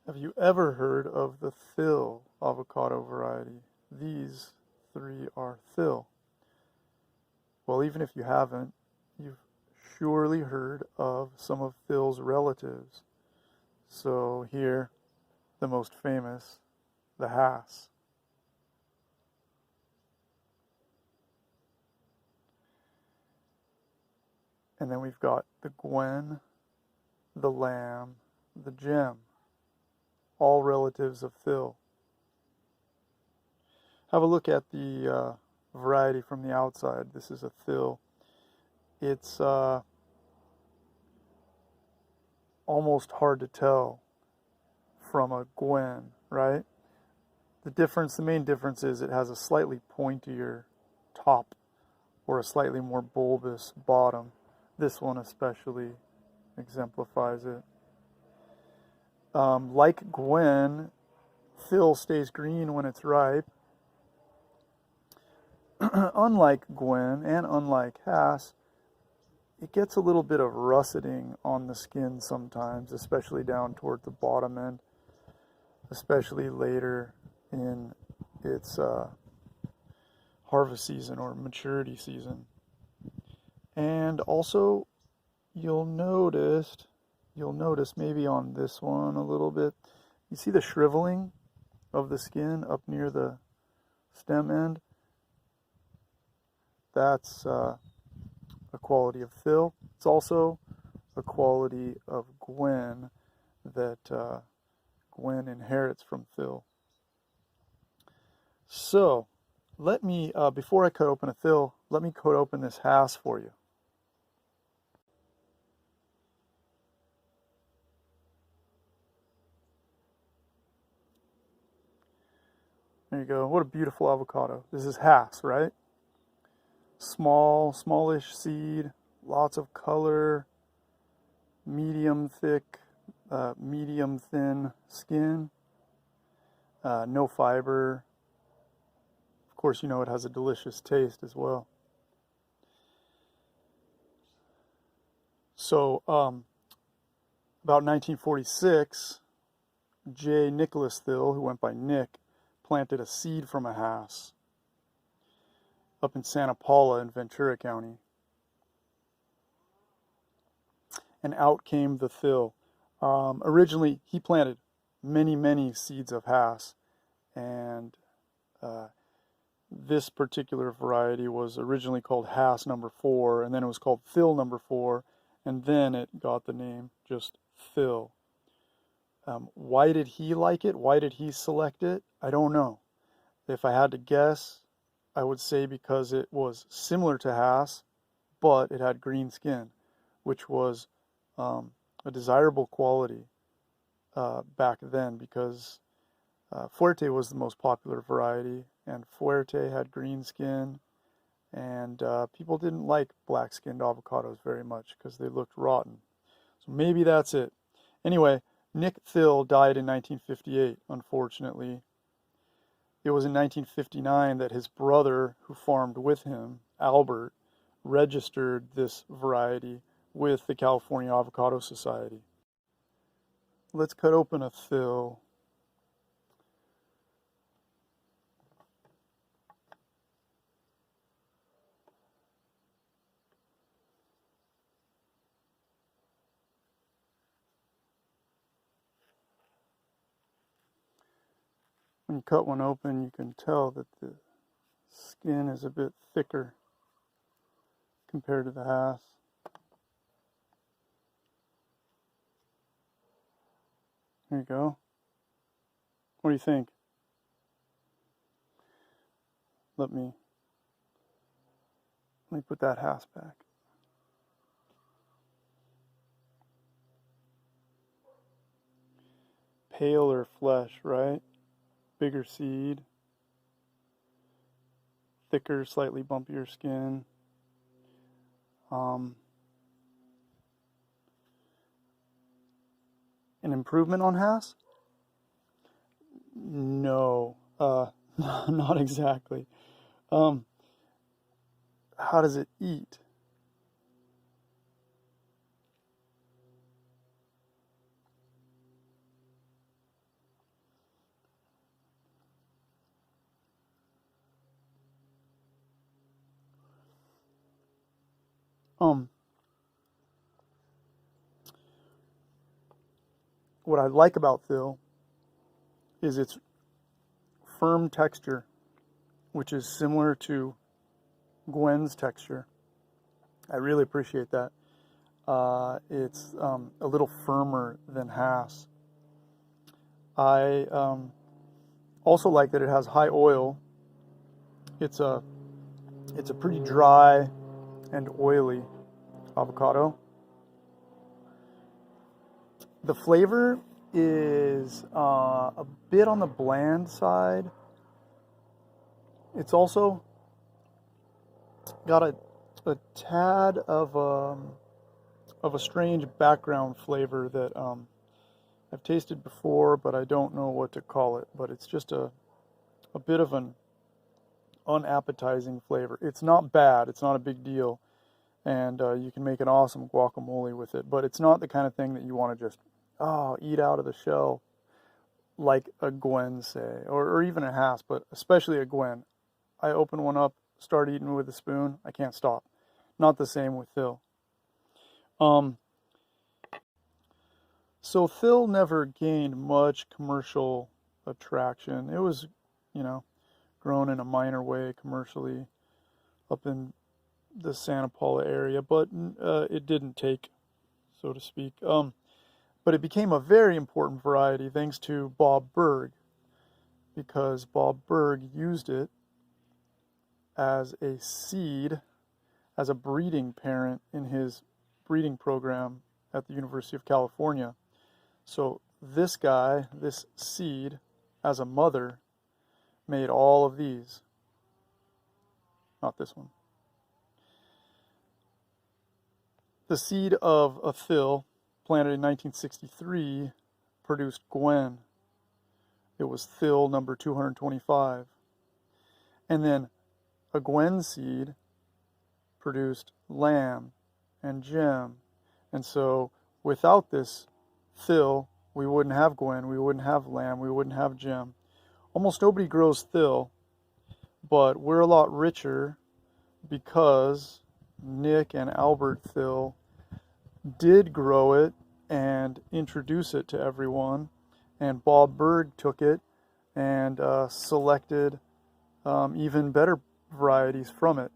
Have you ever heard of the Thille avocado variety? These three are Thille. Well, even if you haven't, you've surely heard of some of Thille's relatives. So here, the most famous, the Hass. And then we've got the Gwen, the Lamb, the Gem, all relatives of Thille. Have a look at the variety from the outside. This is a Thille. It's almost hard to tell from a Gwen, right? The main difference is it has a slightly pointier top or a slightly more bulbous bottom. This one especially exemplifies it. Like Gwen, Thille stays green when it's ripe. Unlike Gwen and unlike Hass, it gets a little bit of russeting on the skin sometimes, especially down toward the bottom end, especially later in its harvest season or maturity season. And also, you'll notice maybe on this one a little bit, you see the shriveling of the skin up near the stem end? That's a quality of Thille. It's also a quality of Gwen that Gwen inherits from Thille. So, let me, before I cut open a Thille, let me cut open this Hass for you. There you go. What a beautiful avocado. This is Hass, right? Smallish seed, lots of color, medium thick, medium thin skin, no fiber. Of course, you know it has a delicious taste as well. So, about 1946, J. Nicholas Thille, who went by Nick, planted a seed from a Hass up in Santa Paula in Ventura County. And out came the Thille. Originally, he planted many seeds of Hass, and this particular variety was originally called Hass number 4, and then it was called Thille number 4, and then it got the name just Thille. Why did he like it? Why did he select it? I don't know. If I had to guess, I would say because it was similar to Hass, but it had green skin, which was a desirable quality back then, because Fuerte was the most popular variety, and Fuerte had green skin, and people didn't like black-skinned avocados very much because they looked rotten. So maybe that's it. Anyway, Nick Thille died in 1958, unfortunately. It was in 1959 that his brother, who farmed with him, Albert, registered this variety with the California Avocado Society. Let's cut open a Thille. When you cut one open, you can tell that the skin is a bit thicker compared to the Hass. There you go. What do you think? Let me put that Hass back. Paler flesh, right? Bigger seed, thicker, slightly bumpier skin. An improvement on Hass? No, not exactly. How does it eat? Um, what I like about Thille is its firm texture, which is similar to Gwen's texture. I really appreciate that. It's a little firmer than Hass. I also like that it has high oil. It's a pretty dry and oily avocado. The flavor is a bit on the bland side. It's also got a tad of a strange background flavor that I've tasted before, but I don't know what to call it. But it's just a bit of an unappetizing flavor. It's not bad. It's not a big deal. And you can make an awesome guacamole with it. But it's not the kind of thing that you want to just, eat out of the shell like a Gwen, say, or even a Hass, but especially a Gwen. I open one up, start eating with a spoon, I can't stop. Not the same with Thille. So Thille never gained much commercial attraction. It was, grown in a minor way commercially up in the Santa Paula area, but it didn't take, so to speak. But it became a very important variety thanks to Bob Berg, because Bob Berg used it as a seed, as a breeding parent in his breeding program at the University of California. So this guy, this seed, as a mother, made all of these. Not this one. The seed of a Thille, planted in 1963, produced Gwen. It was Thille number 225. And then a Gwen seed produced Lamb and Gem. And so without this Thille, we wouldn't have Gwen, we wouldn't have Lamb, we wouldn't have Gem. Almost nobody grows Thille, but we're a lot richer because Nick and Albert Thille did grow it and introduce it to everyone, and Bob Berg took it and selected even better varieties from it.